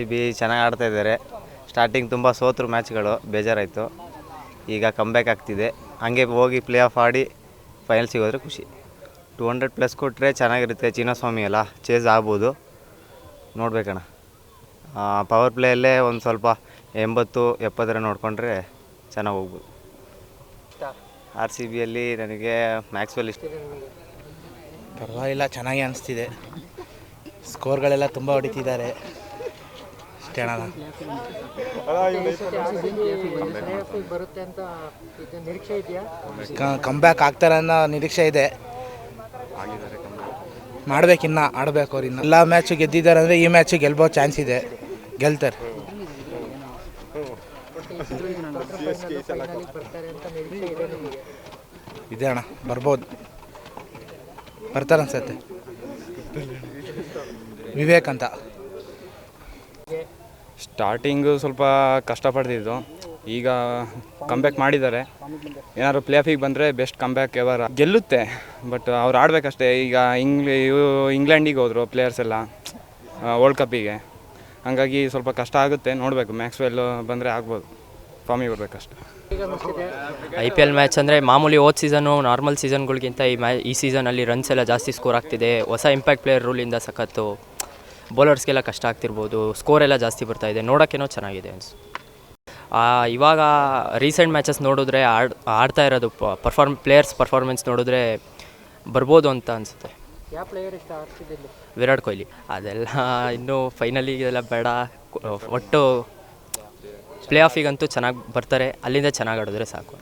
RCB ಚೆನ್ನಾಗಿ ಆಡ್ತಾ ಇದ್ದಾರೆ. ಸ್ಟಾರ್ಟಿಂಗ್ ತುಂಬ ಸೋತರು ಮ್ಯಾಚ್ಗಳು, ಬೇಜಾರಾಯಿತು. ಈಗ ಕಮ್ಬ್ಯಾಕ್ ಆಗ್ತಿದೆ. ಹಾಗೆ ಹೋಗಿ ಪ್ಲೇ ಆಫ್ ಆಡಿ ಫೈನಲ್ ಸಿಗೋದ್ರೆ ಖುಷಿ. 200+ ಕೊಟ್ಟರೆ ಚೆನ್ನಾಗಿರುತ್ತೆ. ಚಿನ್ನಸ್ವಾಮಿ ಅಲ್ಲ, ಚೇಸ್ ಆಗ್ಬೋದು, ನೋಡ್ಬೇಕಣ್ಣ. ಪವರ್ ಪ್ಲೇಯಲ್ಲೇ ಒಂದು ಸ್ವಲ್ಪ 80-70 ನೋಡಿಕೊಂಡ್ರೆ ಚೆನ್ನಾಗಿ ಹೋಗ್ಬೋದು. RCBಯಲ್ಲಿ ನನಗೆ ಮ್ಯಾಕ್ಸ್ವೆಲ್ ಇಷ್ಟ. ಪರವಾಗಿಲ್ಲ, ಚೆನ್ನಾಗಿ ಅನಿಸ್ತಿದೆ. ಸ್ಕೋರ್ಗಳೆಲ್ಲ ತುಂಬ ಹೊಡಿತಿದ್ದಾರೆ. ಅಷ್ಟೇ ಅಣ್ಣ. ಕಮ್ಬ್ಯಾಕ್ ಆಗ್ತಾರೆ ಅನ್ನೋ ನಿರೀಕ್ಷೆ ಇದೆ. ಮಾಡ್ಬೇಕಿನ್ನ, ಆಡಬೇಕು ಅವ್ರು. ಇನ್ನು ಎಲ್ಲ ಮ್ಯಾಚು ಗೆದ್ದಿದ್ದಾರೆ ಅಂದರೆ ಈ ಮ್ಯಾಚು ಗೆಲ್ಬೋ ಚಾನ್ಸ್ ಇದೆ, ಗೆಲ್ತಾರೆ. ಇದೆ ಅಣ್ಣ, ಬರ್ಬೋದು, ಬರ್ತಾರೆ ಅನ್ಸತ್ತೆ. ವಿವೇಕ್ ಅಂತ. ಸ್ಟಾರ್ಟಿಂಗು ಸ್ವಲ್ಪ ಕಷ್ಟಪಡ್ತಿದ್ದು, ಈಗ ಕಮ್ಬ್ಯಾಕ್ ಮಾಡಿದ್ದಾರೆ. ಏನಾದ್ರು ಪ್ಲೇ ಆಫಿಗೆ ಬಂದರೆ ಬೆಸ್ಟ್ ಕಮ್ಬ್ಯಾಕ್ ಎವರ್. ಗೆಲ್ಲುತ್ತೆ, ಬಟ್ ಅವ್ರು ಆಡಬೇಕಷ್ಟೇ. ಈಗ ಇಂಗ್ಲೆಂಡಿಗೆ ಹೋದರು ಪ್ಲೇಯರ್ಸ್ ಎಲ್ಲ ವರ್ಲ್ಡ್ ಕಪ್ಪಿಗೆ, ಹಾಗಾಗಿ ಸ್ವಲ್ಪ ಕಷ್ಟ ಆಗುತ್ತೆ. ನೋಡಬೇಕು, ಮ್ಯಾಕ್ಸ್ವೆಲ್ ಬಂದರೆ ಆಗ್ಬೋದು, ಫಾರ್ಮಿಗೆ ಬರಬೇಕಷ್ಟೆ. IPL ಮ್ಯಾಚ್ ಅಂದರೆ ಮಾಮೂಲಿ ಹೋದ ಸೀಸನು ನಾರ್ಮಲ್ ಸೀಸನ್ಗಳಿಗಿಂತ ಈ ಸೀಸನಲ್ಲಿ ರನ್ಸ್ ಎಲ್ಲ ಜಾಸ್ತಿ ಸ್ಕೋರ್ ಆಗ್ತಿದೆ. ಹೊಸ ಇಂಪ್ಯಾಕ್ಟ್ ಪ್ಲೇಯರ್ ರೂಲಿಂದ ಸಖತ್ತು ಬೌಲರ್ಸ್ಗೆಲ್ಲ ಕಷ್ಟ ಆಗ್ತಿರ್ಬೋದು. ಸ್ಕೋರ್ ಎಲ್ಲ ಜಾಸ್ತಿ ಬರ್ತಾಯಿದೆ, ನೋಡೋಕ್ಕೇನೋ ಚೆನ್ನಾಗಿದೆ ಅನ್ಸು. ಇವಾಗ ರೀಸೆಂಟ್ ಮ್ಯಾಚಸ್ ನೋಡಿದ್ರೆ ಆಡ್ತಾ ಇರೋದು ಪ್ಲೇಯರ್ಸ್ ಪರ್ಫಾರ್ಮೆನ್ಸ್ ನೋಡಿದ್ರೆ ಬರ್ಬೋದು ಅಂತ ಅನಿಸುತ್ತೆ. ಯಾವ ಪ್ಲೇಯರ್ ಇಷ್ಟ RCB? ವಿರಾಟ್ ಕೊಹ್ಲಿ. ಅದೆಲ್ಲ ಇನ್ನೂ ಫೈನಲಿಗೆಲ್ಲ ಬೇಡ, ಒಟ್ಟು ಪ್ಲೇ ಆಫಿಗಂತೂ ಚೆನ್ನಾಗಿ ಬರ್ತಾರೆ, ಅಲ್ಲಿಂದ ಚೆನ್ನಾಗಿ ಆಡಿದ್ರೆ ಸಾಕು.